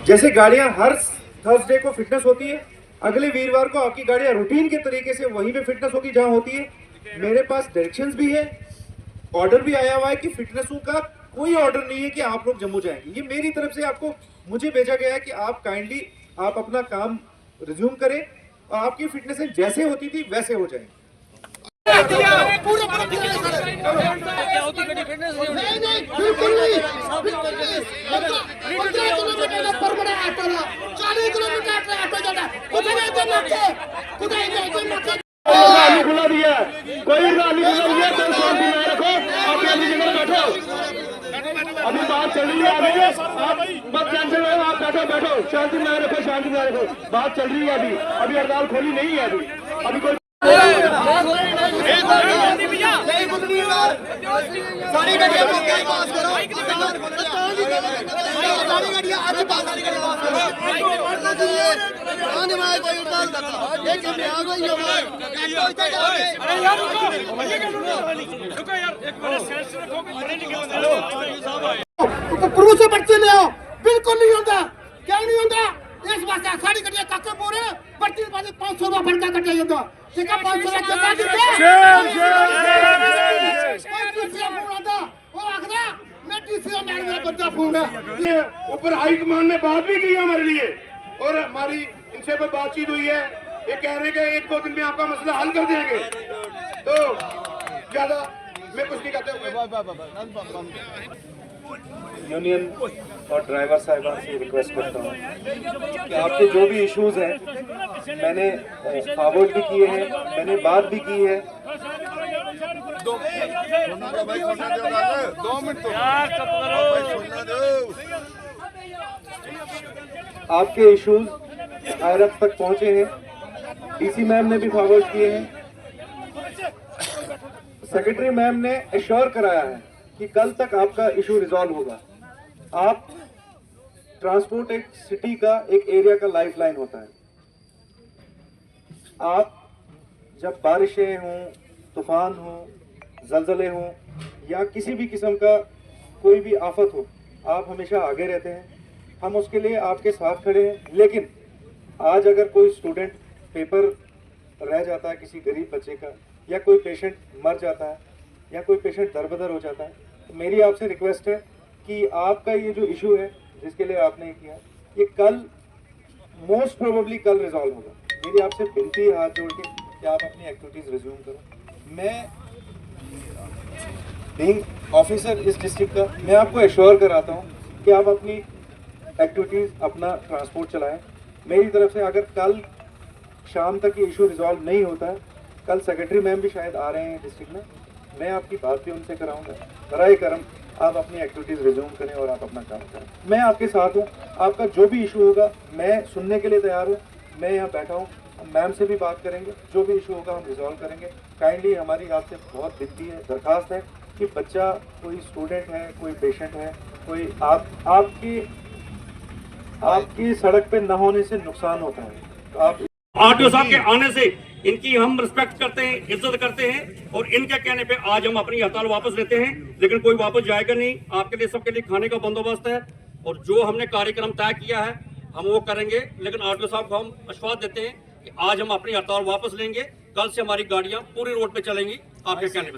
जैसे गाड़ियां हर थर्सडे को फिटनेस होती है, अगले वीरवार को आपकी गाड़ियां रूटीन के तरीके से वहीं पे फिटनेस होगी जहां होती है। मेरे पास डायरेक्शंस भी है, ऑर्डर भी आया हुआ है कि फिटनेसों का कोई ऑर्डर नहीं है कि आप लोग जम्मू जाएंगे। ये मेरी तरफ से आपको मुझे भेजा गया है कि आप काइंडली आप अपना काम रिज्यूम करें और आपकी फिटनेस जैसे होती थी वैसे हो जाएंगी। खुला दिया कोई गाली खुला दिया तो शांति में रखो, आप अपनी जगह बैठो। अभी बात चल रही है, आप मत टेंशन लो, आप बैठो बैठो, शांति में रखो, शांति में रखो। बात चल रही है, अभी हड़ताल खोली नहीं है, अभी कोई सारी गड्डियां पास करो, सारी गड्डियां आज पास सारी गड्डियां पास करो। आने वाले कोई उतार करता एक हम आ गई हो अरे यार रुको यार एक मिनट सेंस रखो कि नहीं निकल तो क्रू से बच्चे ले आओ, बिल्कुल नहीं होता, क्या नहीं होता इस बात से सारी गड्डियां काके पूरे पट्टी पास 500 रुपया फड़का कटा जाता ठीक है 500 रुपया ऊपर हाई कमान ने बात भी की हमारे लिए और हमारी इनसे कोई बातचीत हुई है, ये कह रहे हैं कि 1-2 दिन में आपका मसला हल कर देंगे। तो ज्यादा मैं कुछ नहीं कहता हूँ। यूनियन और ड्राइवर साहिबान से रिक्वेस्ट करता हूँ कि आपके जो भी इश्यूज हैं मैंने फॉरवर्ड भी किए हैं, मैंने बात भी की है। आपके इश्यूज हायर अप तक पहुंचे हैं, डीसी मैम ने भी फॉरवर्ड किए हैं। सेक्रेटरी मैम ने एश्योर कराया है कि कल तक आपका इशू रिजॉल्व होगा। आप ट्रांसपोर्ट एक सिटी का एक एरिया का लाइफलाइन होता है। आप जब बारिशें हों, तूफान हो, जलजले हों या किसी भी किस्म का कोई भी आफत हो, आप हमेशा आगे रहते हैं। हम उसके लिए आपके साथ खड़े हैं। लेकिन आज अगर कोई स्टूडेंट पेपर रह जाता है किसी गरीब बच्चे का, या कोई पेशेंट मर जाता है, या कोई पेशेंट दरबदर हो जाता है, तो मेरी आपसे रिक्वेस्ट है कि आपका ये जो इशू है जिसके लिए आपने किया, ये कल मोस्ट प्रोबेबली कल रिजॉल्व होगा। मेरी आपसे विनती है हाथ जोड़ के कि आप अपनी एक्टिविटीज़ रिज्यूम करो। मैं बीइंग ऑफिसर इस डिस्ट्रिक्ट का, मैं आपको एश्योर कराता हूँ कि आप अपनी एक्टिविटीज़, अपना ट्रांसपोर्ट चलाएं। मेरी तरफ से अगर कल शाम तक ये इशू रिजॉल्व नहीं होता है, कल सेक्रेटरी मैम भी शायद आ रहे हैं डिस्ट्रिक्ट में, मैं आपकी बात भी उनसे कराऊंगा। बराए करम आप अपनी एक्टिविटीज़ रिज्यूम करें और आप अपना काम करें। मैं आपके साथ हूँ, आपका जो भी इशू होगा मैं सुनने के लिए तैयार हूँ। मैं यहाँ बैठा हूँ, मैम से भी बात करेंगे, जो भी इशू होगा हम रिजॉल्व करेंगे। काइंडली हमारी आपसे बहुत विनती है, दरख्वास्त है कि बच्चा, कोई स्टूडेंट है, कोई पेशेंट है, कोई आपकी सड़क पे न होने से नुकसान होता है, तो आप आरटीओ साहब के आने से इनकी हम रिस्पेक्ट करते हैं, इज्जत करते हैं और इनके कहने पे आज हम अपनी हड़ताल वापस लेते हैं। लेकिन कोई वापस जाएगा नहीं। आपके लिए, सबके लिए खाने का बंदोबस्त है और जो हमने कार्यक्रम तय किया है हम वो करेंगे। लेकिन आरटीओ साहब को हम आश्वासन देते हैं कि आज हम अपनी हड़ताल वापस लेंगे। कल से हमारी गाड़ियां पूरी रोड पे चलेंगी आपके कहने पे।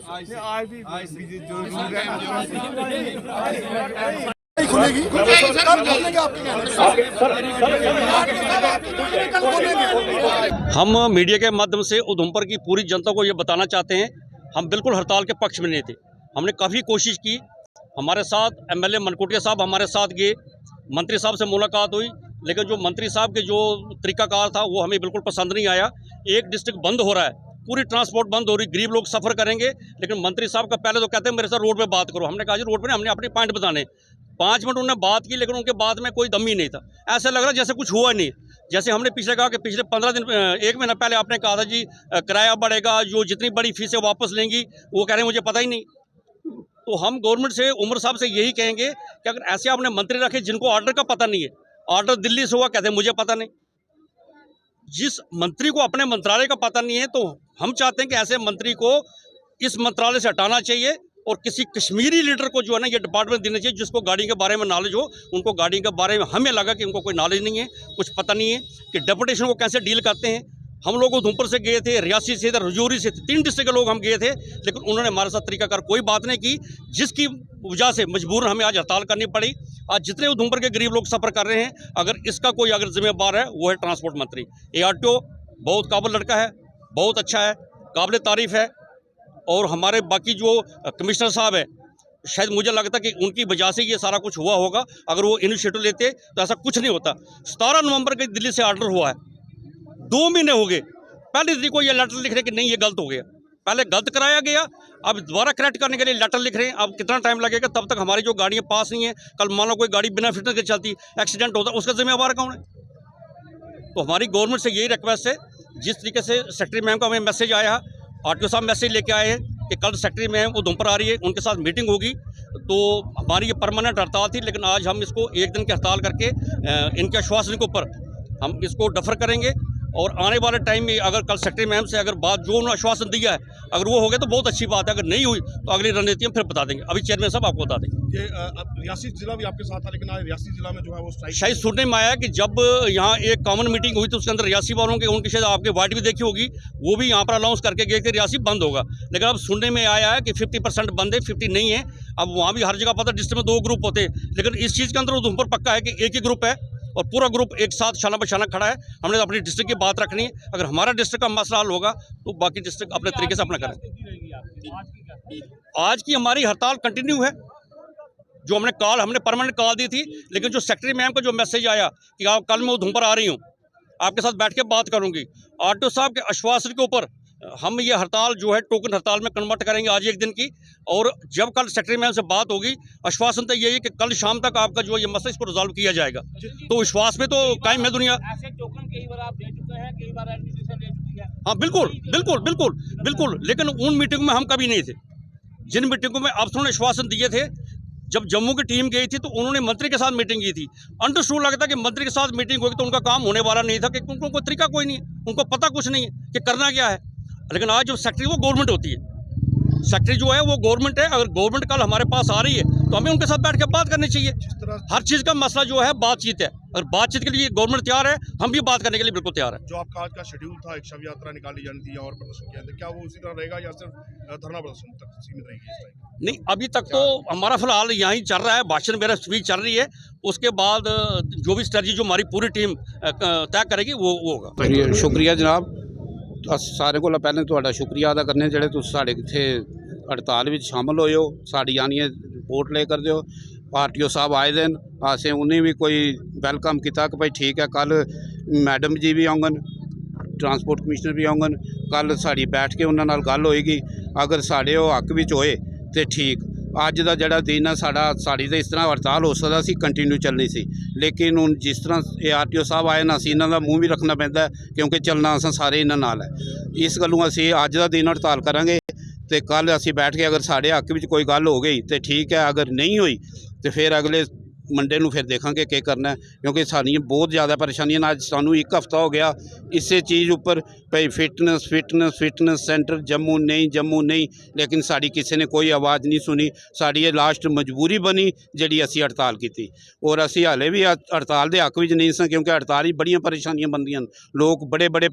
हम मीडिया के माध्यम से उधमपुर की पूरी जनता को ये बताना चाहते हैं, हम बिल्कुल हड़ताल के पक्ष में नहीं थे। हमने काफ़ी कोशिश की, हमारे साथ एमएलए मनकोटिया साहब हमारे साथ गए, मंत्री साहब से मुलाकात हुई, लेकिन जो मंत्री साहब के जो तरीकाकार था वो हमें बिल्कुल पसंद नहीं आया। एक डिस्ट्रिक्ट बंद हो रहा है, पूरी ट्रांसपोर्ट बंद हो रही, गरीब लोग सफ़र करेंगे, लेकिन मंत्री साहब का पहले तो कहते हैं मेरे साथ रोड पे बात करो। हमने कहा जी रोड पे नहीं, हमने अपने पॉइंट बताने। 5 मिनट उन्होंने बात की, लेकिन उनके बाद में कोई दम ही नहीं था। ऐसा लग रहा जैसे कुछ हुआ नहीं। जैसे हमने पिछले कहा कि पिछले 15 दिन, 1 महीना पहले आपने कहा था जी किराया बढ़ेगा, जो जितनी बड़ी फीसें वापस लेंगी, वो कह रहे हैं मुझे पता ही नहीं। तो हम गवर्नमेंट से, उमर साहब से यही कहेंगे कि अगर ऐसे आपने मंत्री रखे जिनको ऑर्डर का पता नहीं है, ऑर्डर दिल्ली से हुआ, कहते हैं मुझे पता नहीं। जिस मंत्री को अपने मंत्रालय का पता नहीं है, तो हम चाहते हैं कि ऐसे मंत्री को इस मंत्रालय से हटाना चाहिए और किसी कश्मीरी लीडर को जो है ना ये डिपार्टमेंट देना चाहिए जिसको गाड़ी के बारे में नॉलेज हो। उनको गाड़ी के बारे में हमें लगा कि उनको कोई नॉलेज नहीं है, कुछ पता नहीं है कि डेपुटेशन को कैसे डील करते हैं। हम लोग उधमपुर से गए थे, रियासी से थे, रजौरी से थे, 3 डिस्ट्रिक्ट के लोग हम गए थे, लेकिन उन्होंने हमारे साथ तरीकाकार कोई बात नहीं की, जिसकी वजह से मजबूरन हमें आज हड़ताल करनी पड़ी। आज जितने उधमपुर के गरीब लोग सफ़र कर रहे हैं, अगर इसका कोई अगर जिम्मेदार है वो है ट्रांसपोर्ट मंत्री। ARTO बहुत काबिल लड़का है, बहुत अच्छा है, काबिल तारीफ़ है। और हमारे बाकी जो कमिश्नर साहब है, शायद मुझे लगता कि उनकी वजह से ये सारा कुछ हुआ होगा। अगर वो इनिशिएटिव लेते तो ऐसा कुछ नहीं होता। 17 नवंबर के दिल्ली से ऑर्डर हुआ है, 2 महीने हो गए। पहली तारीख को ये लेटर लिख रहे कि नहीं ये गलत हो गया, पहले गलत कराया गया, अब दोबारा करेक्ट करने के लिए लेटर लिख रहे हैं। अब कितना टाइम लगेगा, तब तक हमारी जो गाड़ियाँ पास नहीं है। कल मान लो कोई गाड़ी बिना फिटनेस के चलती, एक्सीडेंट होता, उसका जिम्मेवार कौन है? तो हमारी गवर्नमेंट से यही रिक्वेस्ट है, जिस तरीके से सेक्रेटरी मैम का हमें मैसेज आया, RTO साहब मैसेज लेके आए हैं कि कल सेक्रेटरी मैम उधमपुर आ रही है, उनके साथ मीटिंग होगी। तो हमारी ये परमानेंट हड़ताल थी, लेकिन आज हम इसको 1 दिन की हड़ताल करके इनके आश्वासन के ऊपर हम इसको डफर करेंगे। और आने वाले टाइम में अगर कल सेक्रेटरी मैम से अगर बात जो उन्होंने आश्वासन दिया है अगर वो हो गया तो बहुत अच्छी बात है, अगर नहीं हुई तो अगली रणनीति हम फिर बता देंगे। अभी चेयरमैन साहब आपको बता देंगे। ये रियासी जिला भी आपके साथ था, लेकिन आज रियासी जिला में जो है वो स्ट्राइक शायद सुनने में आया कि जब यहाँ एक कॉमन मीटिंग हुई तो उसके अंदर रियासी वालों के उनकी शायद आपके वार्ड भी देखी होगी, वो भी यहाँ पर अनाउंस करके गए कि रियासी बंद होगा। लेकिन अब सुनने में आया है कि 50% बंद है, 50 नहीं है। अब वहाँ भी हर जगह पता डिस्ट्रिक्ट में 2 ग्रुप होते हैं, लेकिन इस चीज़ के अंदर उधमपुर पक्का है कि एक ही ग्रुप है और पूरा ग्रुप एक साथ शाना बशाना खड़ा है। हमने अपनी डिस्ट्रिक्ट की बात रखनी है। अगर हमारा डिस्ट्रिक्ट का मसला हल होगा तो बाकी डिस्ट्रिक्ट अपने तरीके से अपना करें। आज की हमारी हड़ताल कंटिन्यू है, जो हमने परमानेंट कॉल दी थी, लेकिन जो सेक्रेटरी मैम का जो मैसेज आया कि आप कल मैं उधमपुर आ रही हूँ, आपके साथ बैठ के बात करूँगी, RTO साहब के आश्वासन के ऊपर हम ये हड़ताल जो है टोकन हड़ताल में कन्वर्ट करेंगे आज 1 दिन की। और जब कल सेक्रेटरी मैम से बात होगी, आश्वासन तो यही है कि कल शाम तक आपका जो ये मसला इसको रिजॉल्व किया जाएगा। तो विश्वास में तो कायम है दुनिया। ऐसे टोकन कई बार आप दे चुके हैं, कई बार एडमिनिस्ट्रेशन दे चुकी है। हाँ बिल्कुल बिल्कुल बिल्कुल बिल्कुल, लेकिन उन मीटिंग में हम कभी नहीं थे। जिन मीटिंगों में अफसरों ने आश्वासन दिए थे, जब जम्मू की टीम गई थी तो उन्होंने मंत्री के साथ मीटिंग की थी। अंडरस्टूड लगता कि मंत्री के साथ मीटिंग होगी तो उनका काम होने वाला नहीं था, कि उनको कोई तरीका कोई नहीं है, उनको पता कुछ नहीं है कि करना क्या है। लेकिन आज जो सेक्रेटरी वो गवर्नमेंट होती है, सेक्रेटरी जो है वो गवर्नमेंट है। अगर गवर्नमेंट कल हमारे पास आ रही है तो हमें उनके साथ बैठ के बात करनी चाहिए। हर चीज़ का मसला जो है बातचीत है, अगर बातचीत के लिए गवर्नमेंट तैयार है, हम भी बात करने के लिए बिल्कुल तैयार है। जो आपका आज का शेड्यूल था, एक शव यात्रा निकाली जानी थी और प्रदर्शन किया था, क्या वो उसी तरह रहेगा या सिर्फ धरना प्रदर्शन तक सीमित रहेगी इस टाइम? नहीं, अभी तक तो हमारा फिलहाल यहीं चल रहा है, भाषण मेरा स्पीच चल रही है। उसके बाद जो भी स्ट्रेटजी जो हमारी पूरी टीम तय करेगी वो होगा। शुक्रिया जनाब, सारे को पहले तुहाडा शुक्रिया अदा करने जेह्ड़े तुस साढ़े इत्थे हड़ताल में शामिल होए हो, साड़ी आनिए रिपोर्ट लेकर दिओ। RTO साहब आए दिन, असें उन्हें भी कोई वेलकम किया कि भाई ठीक है, कल मैडम जी भी आउंगन, ट्रांसपोर्ट कमिश्नर भी आउंगन, कल साड़ी बैठ के उन्हां नाल गल होएगी। अगर साढ़े वो हक विच होए तो ठीक। अज का जिहड़ा दिन है साड़ी तो इस तरह हड़ताल हो सकता सी कंटिन्यू चलनी सी, लेकिन हुण जिस तरह RTO साहब आए ना, असीं इन्हां दा मूँह भी रखना पैंदा क्योंकि चलना असां सारे इन्हां नाल है। इस गल्लों असीं अज का दिन हड़ताल करांगे तो कल असीं बैठ के अगर साढ़े हक विच कोई गल हो गई तो ठीक है, अगर नहीं हुई तो फिर अगले मंडे नूं फिर देखांगे क्या करना है, क्योंकि साड़ियाँ बहुत ज़्यादा परेशानियां। अज सानूं 1 हफ्ता हो गया इसे चीज़ उपर भाई फिटनेस सेंटर जम्मू नहीं, लेकिन साड़ी किसी ने कोई आवाज़ नहीं सुनी। साड़ी ये लास्ट मजबूरी बनी जिहड़ी असीं हड़ताल की, और असीं हाले भी हड़ताल के हक विच नहीं सन, क्योंकि हड़ताल ही बड़ियां परेशानियां बनदियां, लोग बड़े परेशान